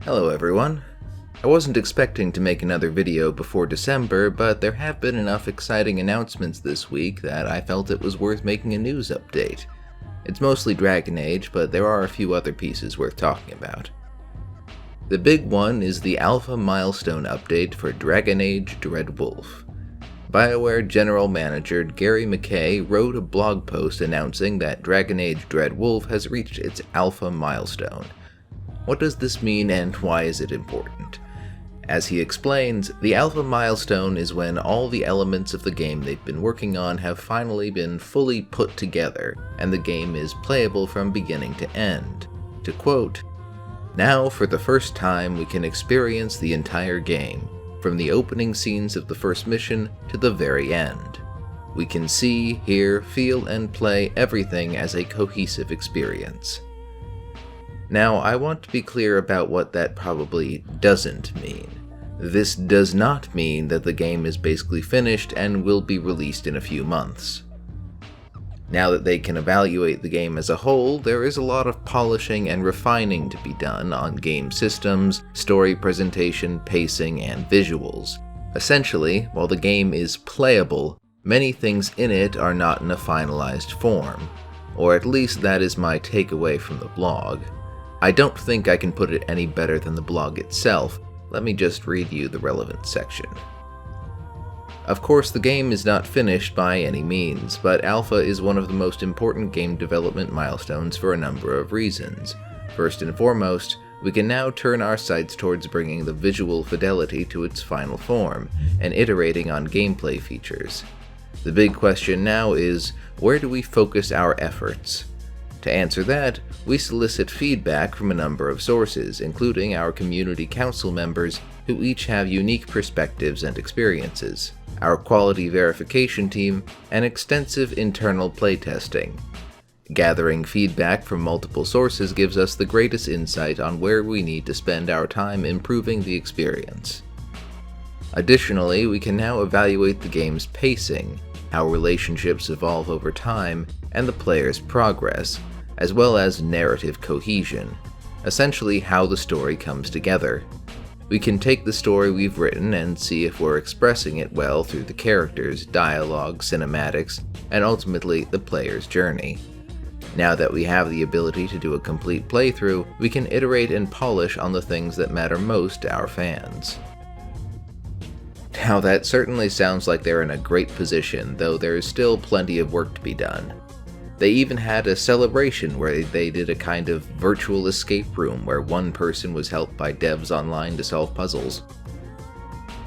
Hello everyone. I wasn't expecting to make another video before December, but there have been enough exciting announcements this week that I felt it was worth making a news update. It's mostly Dragon Age, but there are a few other pieces worth talking about. The big one is the Alpha Milestone update for Dragon Age Dreadwolf. BioWare General Manager Gary McKay wrote a blog post announcing that Dragon Age Dreadwolf has reached its Alpha Milestone. What does this mean and why is it important? As he explains, the Alpha Milestone is when all the elements of the game they've been working on have finally been fully put together, and the game is playable from beginning to end. To quote, "Now, for the first time, we can experience the entire game, from the opening scenes of the first mission to the very end. We can see, hear, feel, and play everything as a cohesive experience." Now, I want to be clear about what that probably doesn't mean. This does not mean that the game is basically finished and will be released in a few months. Now that they can evaluate the game as a whole, there is a lot of polishing and refining to be done on game systems, story presentation, pacing, and visuals. Essentially, while the game is playable, many things in it are not in a finalized form, or at least that is my takeaway from the blog. I don't think I can put it any better than the blog itself. Let me just read you the relevant section. Of course, the game is not finished by any means, but Alpha is one of the most important game development milestones for a number of reasons. First and foremost, we can now turn our sights towards bringing the visual fidelity to its final form, and iterating on gameplay features. The big question now is, where do we focus our efforts? To answer that, we solicit feedback from a number of sources, including our community council members, who each have unique perspectives and experiences, our quality verification team, and extensive internal playtesting. Gathering feedback from multiple sources gives us the greatest insight on where we need to spend our time improving the experience. Additionally, we can now evaluate the game's pacing, how relationships evolve over time, and the player's progress, as well as narrative cohesion, essentially how the story comes together. We can take the story we've written and see if we're expressing it well through the characters, dialogue, cinematics, and ultimately the player's journey. Now that we have the ability to do a complete playthrough, we can iterate and polish on the things that matter most to our fans. Now that certainly sounds like they're in a great position, though there is still plenty of work to be done. They even had a celebration where they did a kind of virtual escape room where one person was helped by devs online to solve puzzles.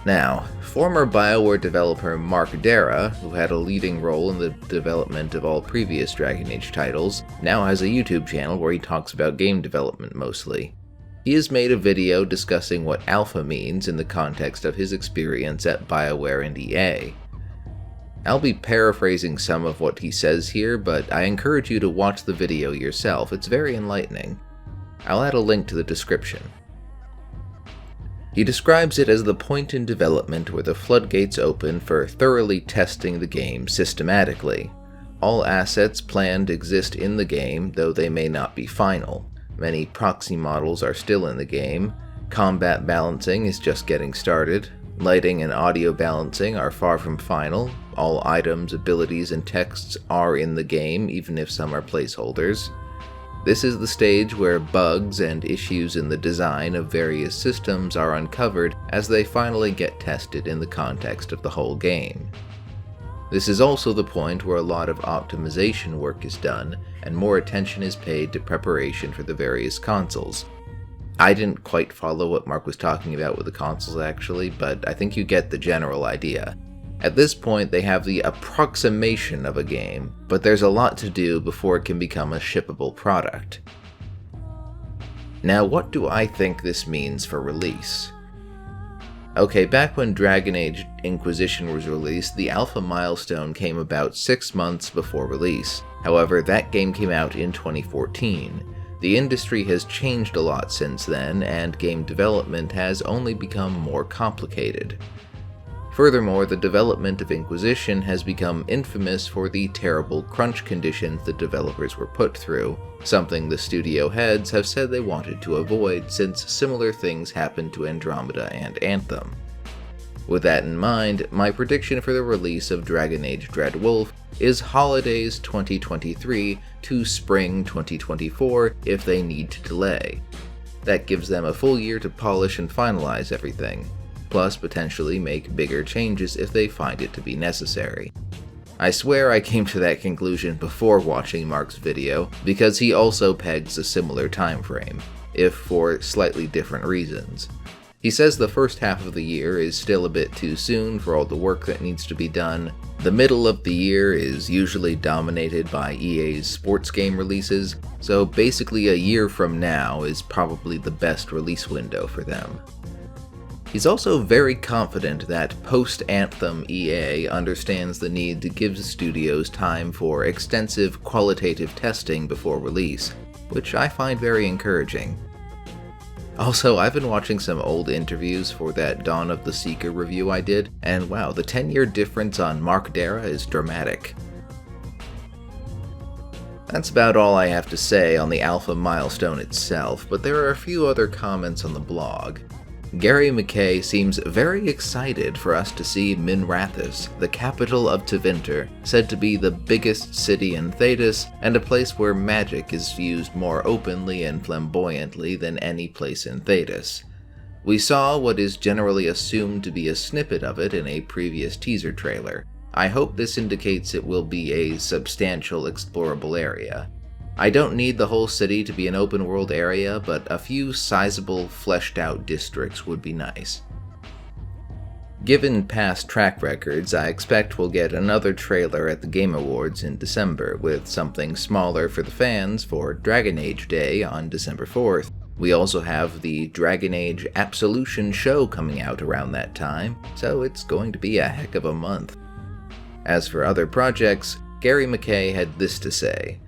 Now, former BioWare developer Mark Dara, who had a leading role in the development of all previous Dragon Age titles, now has a YouTube channel where he talks about game development mostly. He has made a video discussing what Alpha means in the context of his experience at BioWare and EA. I'll be paraphrasing some of what he says here, but I encourage you to watch the video yourself. It's very enlightening. I'll add a link to the description. He describes it as the point in development where the floodgates open for thoroughly testing the game systematically. All assets planned exist in the game, though they may not be final. Many proxy models are still in the game. Combat balancing is just getting started. Lighting and audio balancing are far from final. All items, abilities, and texts are in the game, even if some are placeholders. This is the stage where bugs and issues in the design of various systems are uncovered as they finally get tested in the context of the whole game. This is also the point where a lot of optimization work is done, and more attention is paid to preparation for the various consoles. I didn't quite follow what Mark was talking about with the consoles actually, but I think you get the general idea. At this point, they have the approximation of a game, but there's a lot to do before it can become a shippable product. Now, what do I think this means for release? Okay, back when Dragon Age Inquisition was released, the Alpha Milestone came about 6 months before release. However, that game came out in 2014. The industry has changed a lot since then, and game development has only become more complicated. Furthermore, the development of Inquisition has become infamous for the terrible crunch conditions the developers were put through, something the studio heads have said they wanted to avoid since similar things happened to Andromeda and Anthem. With that in mind, my prediction for the release of Dragon Age Dreadwolf is holidays 2023 to spring 2024 if they need to delay. That gives them a full year to polish and finalize everything, plus potentially make bigger changes if they find it to be necessary. I swear I came to that conclusion before watching Mark's video, because he also pegs a similar time frame, if for slightly different reasons. He says the first half of the year is still a bit too soon for all the work that needs to be done. The middle of the year is usually dominated by EA's sports game releases, so basically a year from now is probably the best release window for them. He's also very confident that post-Anthem EA understands the need to give studios time for extensive qualitative testing before release, which I find very encouraging. Also, I've been watching some old interviews for that Dawn of the Seeker review I did, and wow, the 10-year difference on Mark Dara is dramatic. That's about all I have to say on the Alpha Milestone itself, but there are a few other comments on the blog. Gary McKay seems very excited for us to see Minrathous, the capital of Tevinter, said to be the biggest city in Thedas and a place where magic is used more openly and flamboyantly than any place in Thedas. We saw what is generally assumed to be a snippet of it in a previous teaser trailer. I hope this indicates it will be a substantial explorable area. I don't need the whole city to be an open world area, but a few sizable, fleshed out districts would be nice. Given past track records, I expect we'll get another trailer at the Game Awards in December, with something smaller for the fans for Dragon Age Day on December 4th. We also have the Dragon Age Absolution show coming out around that time, so it's going to be a heck of a month. As for other projects, Gary McKay had this to say.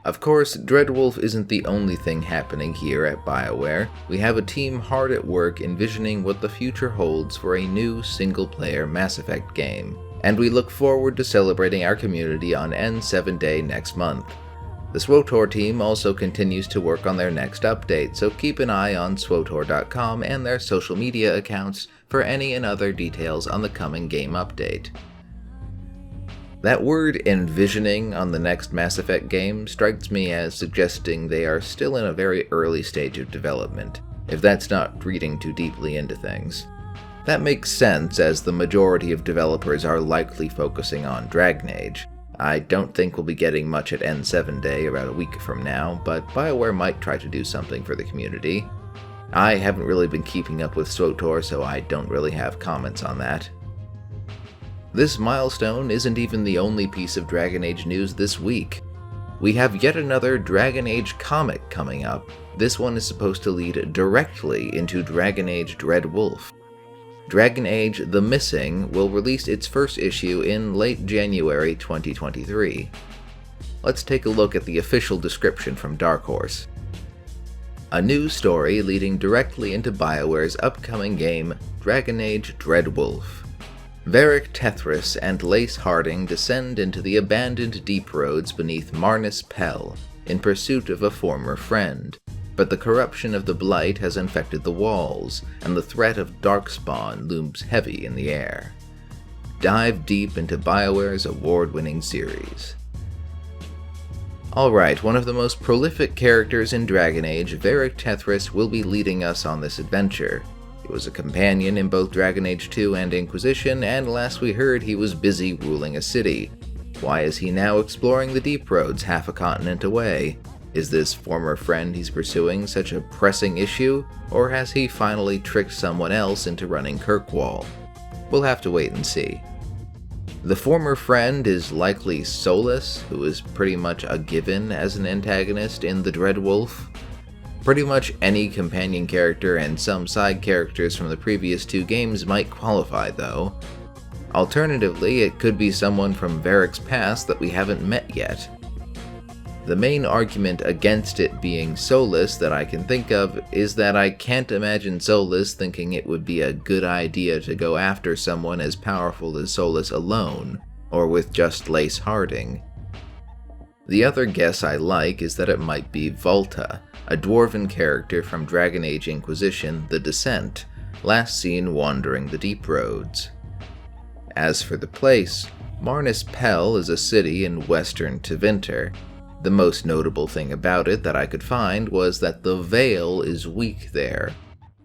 Of course, Dreadwolf isn't the only thing happening here at BioWare. We have a team hard at work envisioning what the future holds for a new single-player Mass Effect game, and we look forward to celebrating our community on N7 Day next month. The SWTOR team also continues to work on their next update, so keep an eye on SWTOR.com and their social media accounts for any and other details on the coming game update. That word envisioning on the next Mass Effect game strikes me as suggesting they are still in a very early stage of development, if that's not reading too deeply into things. That makes sense, as the majority of developers are likely focusing on Dragon Age. I don't think we'll be getting much at N7 Day about a week from now, but BioWare might try to do something for the community. I haven't really been keeping up with SWTOR, so I don't really have comments on that. This milestone isn't even the only piece of Dragon Age news this week. We have yet another Dragon Age comic coming up. This one is supposed to lead directly into Dragon Age Dreadwolf. Dragon Age The Missing will release its first issue in late January 2023. Let's take a look at the official description from Dark Horse. A new story leading directly into BioWare's upcoming game, Dragon Age Dreadwolf. Varric Tethris and Lace Harding descend into the abandoned deep roads beneath Marnus Pell in pursuit of a former friend, but the corruption of the Blight has infected the walls, and the threat of Darkspawn looms heavy in the air. Dive deep into BioWare's award-winning series. Alright, one of the most prolific characters in Dragon Age, Varric Tethris will be leading us on this adventure. He was a companion in both Dragon Age 2 and Inquisition, and last we heard he was busy ruling a city. Why is he now exploring the deep roads half a continent away? Is this former friend he's pursuing such a pressing issue, or has he finally tricked someone else into running Kirkwall? We'll have to wait and see. The former friend is likely Solus, who is pretty much a given as an antagonist in the Dreadwolf. Pretty much any companion character and some side characters from the previous two games might qualify, though. Alternatively, it could be someone from Varric's past that we haven't met yet. The main argument against it being Solus that I can think of is that I can't imagine Solus thinking it would be a good idea to go after someone as powerful as Solus alone, or with just Lace Harding. The other guess I like is that it might be Volta, a dwarven character from Dragon Age Inquisition: The Descent, last seen wandering the deep roads. As for the place, Marnis Pel is a city in western Tevinter. The most notable thing about it that I could find was that the Veil is weak there.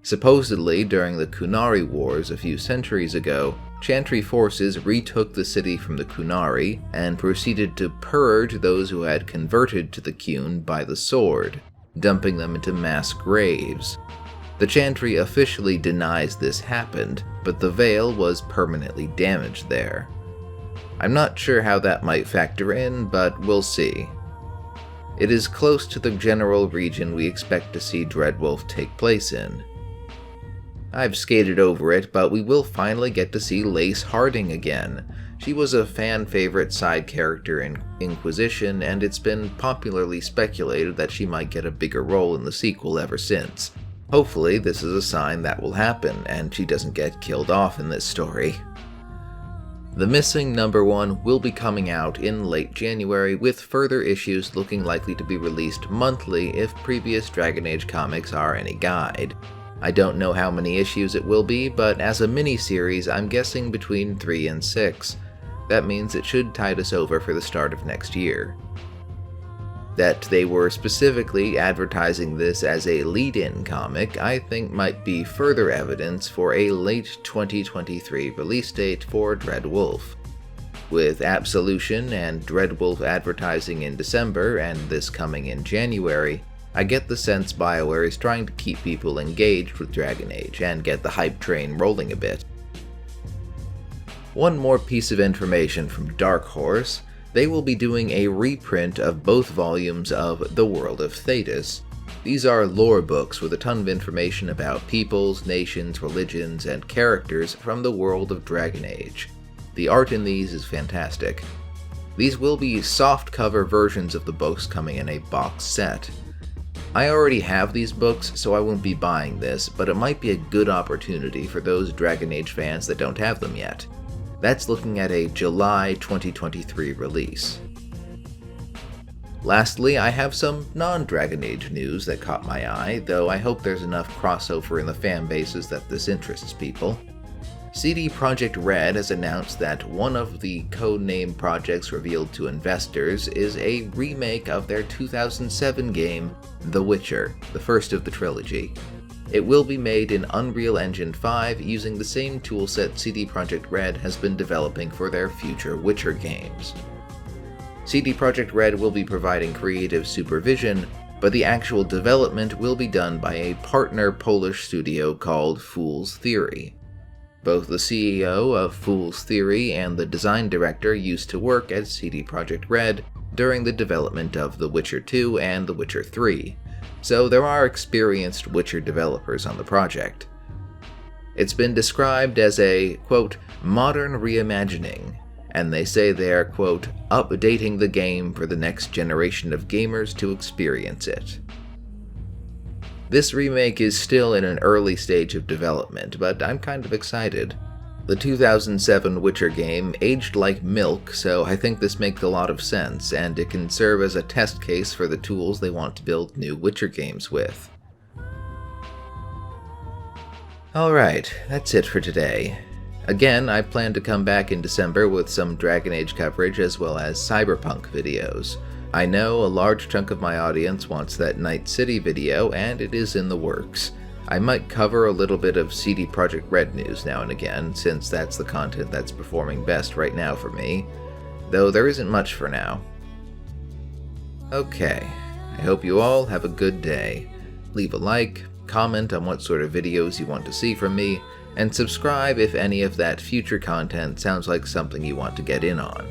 Supposedly, during the Qunari Wars a few centuries ago, Chantry forces retook the city from the Qunari and proceeded to purge those who had converted to the Qun by the sword, dumping them into mass graves. The Chantry officially denies this happened, but the Veil was permanently damaged there. I'm not sure how that might factor in, but we'll see. It is close to the general region we expect to see Dreadwolf take place in. I've skated over it, but we will finally get to see Lace Harding again. She was a fan-favorite side character in Inquisition, and it's been popularly speculated that she might get a bigger role in the sequel ever since. Hopefully, this is a sign that will happen, and she doesn't get killed off in this story. The Missing Number 1 will be coming out in late January, with further issues looking likely to be released monthly if previous Dragon Age comics are any guide. I don't know how many issues it will be, but as a mini-series, I'm guessing between 3 and 6. That means it should tide us over for the start of next year. That they were specifically advertising this as a lead-in comic, I think might be further evidence for a late 2023 release date for Dreadwolf. With Absolution and Dreadwolf advertising in December and this coming in January, I get the sense BioWare is trying to keep people engaged with Dragon Age and get the hype train rolling a bit. One more piece of information from Dark Horse: they will be doing a reprint of both volumes of The World of Thedas. These are lore books with a ton of information about peoples, nations, religions, and characters from the world of Dragon Age. The art in these is fantastic. These will be softcover versions of the books coming in a box set. I already have these books, so I won't be buying this, but it might be a good opportunity for those Dragon Age fans that don't have them yet. That's looking at a July 2023 release. Lastly, I have some non-Dragon Age news that caught my eye, though I hope there's enough crossover in the fan bases that this interests people. CD Projekt Red has announced that one of the codename projects revealed to investors is a remake of their 2007 game, The Witcher, the first of the trilogy. It will be made in Unreal Engine 5 using the same toolset CD Projekt Red has been developing for their future Witcher games. CD Projekt Red will be providing creative supervision, but the actual development will be done by a partner Polish studio called Fool's Theory. Both the CEO of Fool's Theory and the design director used to work at CD Projekt Red during the development of The Witcher 2 and The Witcher 3. So there are experienced Witcher developers on the project. It's been described as a, quote, modern reimagining, and they say they're, quote, updating the game for the next generation of gamers to experience it. This remake is still in an early stage of development, but I'm kind of excited. The 2007 Witcher game aged like milk, so I think this makes a lot of sense, and it can serve as a test case for the tools they want to build new Witcher games with. Alright, that's it for today. Again, I plan to come back in December with some Dragon Age coverage as well as Cyberpunk videos. I know a large chunk of my audience wants that Night City video, and it is in the works. I might cover a little bit of CD Projekt Red news now and again, since that's the content that's performing best right now for me, though there isn't much for now. Okay, I hope you all have a good day. Leave a like, comment on what sort of videos you want to see from me, and subscribe if any of that future content sounds like something you want to get in on.